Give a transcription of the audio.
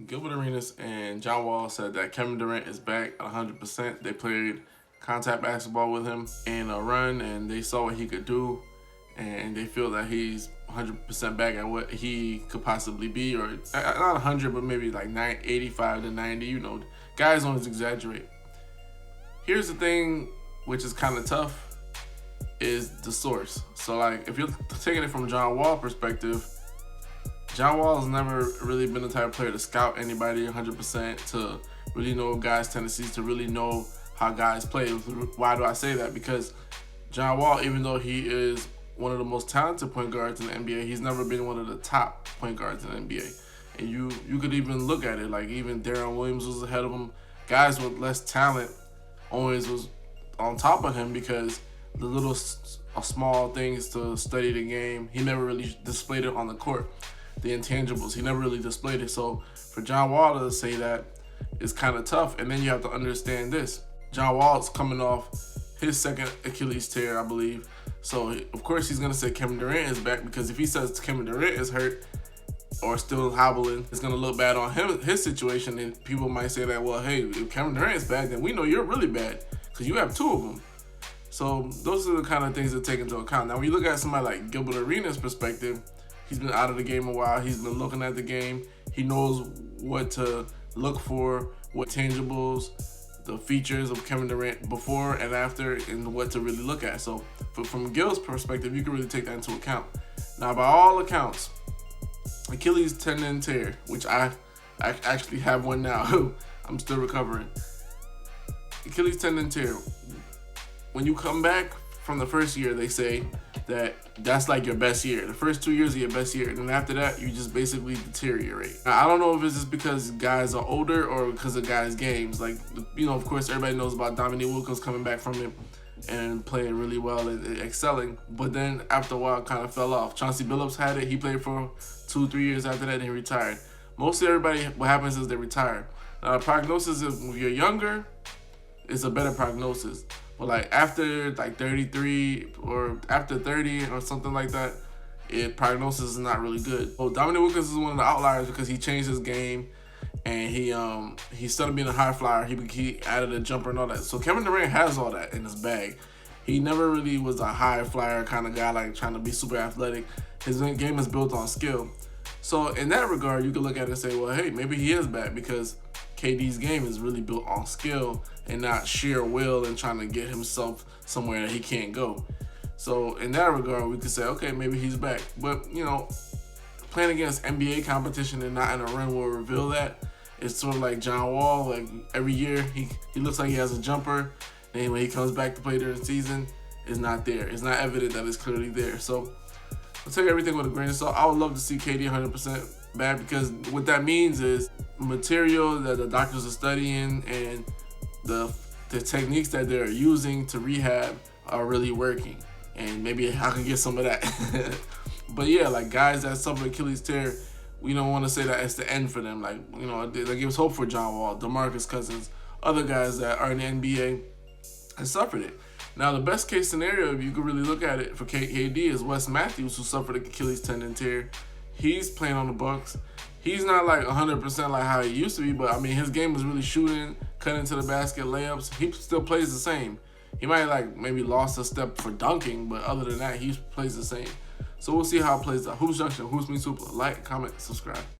Gilbert Arenas and John Wall said that Kevin Durant is back 100%. They played contact basketball with him in a run, and they saw what he could do, and they feel that he's 100% back at what he could possibly be, or not 100, but maybe like 85 to 90. You know, guys always exaggerate. Here's the thing, which is kind of tough, is the source. So, like, if you're taking it from John Wall perspective, John Wall has never really been the type of player to scout anybody 100%, to really know guys' tendencies, to really know how guys play. Why do I say that? Because John Wall, even though he is one of the most talented point guards in the NBA, he's never been one of the top point guards in the NBA. And you could even look at it, like even Darren Williams was ahead of him. Guys with less talent always was on top of him because the little small things to study the game, he never really displayed it on the court. The intangibles, he never really displayed it. So for John Wall to say that is kind of tough. And then you have to understand this. John Wall's coming off his second Achilles tear, I believe. So of course he's going to say Kevin Durant is back, because if he says Kevin Durant is hurt or still hobbling, it's going to look bad on him, his situation. And people might say that, well, hey, if Kevin Durant is bad, then we know you're really bad because you have two of them. So those are the kind of things to take into account. Now, when you look at somebody like Gilbert Arenas' perspective, he's been out of the game a while. He's been looking at the game. He knows what to look for, what tangibles, the features of Kevin Durant before and after, and what to really look at. So from Gil's perspective, you can really take that into account. Now, by all accounts, Achilles tendon tear, which I actually have one now. I'm still recovering. Achilles tendon tear. When you come back from the first year, they say that's like your best year. The first 2 years are your best year, and then after that, you just basically deteriorate. Now, I don't know if it's just because guys are older or because of guys' games. Like, you know, of course, everybody knows about Dominique Wilkins coming back from it and playing really well and excelling. But then after a while, it kind of fell off. Chauncey Billups had it. He played for 2-3 years after that, and he retired. Mostly everybody, what happens is they retire. Now, the prognosis, if you're younger, is a better prognosis. But like after like 33 or after 30 or something like that, prognosis is not really good. Well, Dominique Wilkins is one of the outliers because he changed his game, and he instead of being a high flyer, he added a jumper and all that. So Kevin Durant has all that in his bag. He never really was a high flyer kind of guy, like trying to be super athletic. His game is built on skill. So in that regard, you can look at it and say, well, hey, maybe he is bad because KD's game is really built on skill and not sheer will and trying to get himself somewhere that he can't go. So in that regard, we could say, okay, maybe he's back. But, you know, playing against NBA competition and not in a run will reveal that. It's sort of like John Wall. Like every year, he looks like he has a jumper. And when he comes back to play during the season, it's not there. It's not evident that it's clearly there. So I'll take everything with a grain of salt. I would love to see KD 100% back, because what that means is material that the doctors are studying and the techniques that they're using to rehab are really working, and maybe I can get some of that. But yeah, like guys that suffer Achilles tear, we don't want to say that it's the end for them. Like, you know, that gives hope for John Wall, DeMarcus Cousins, other guys that are in the NBA and suffered it. Now, the best case scenario, if you could really look at it for KD, is Wes Matthews, who suffered an Achilles tendon tear. He's playing on the Bucks. He's not like 100% like how he used to be, but I mean, his game was really shooting, cutting to the basket, layups. He still plays the same. He might like maybe lost a step for dunking, but other than that, he plays the same. So we'll see how it plays out. Hoops Junction, Hoops Meets Hoop. Like, comment, subscribe.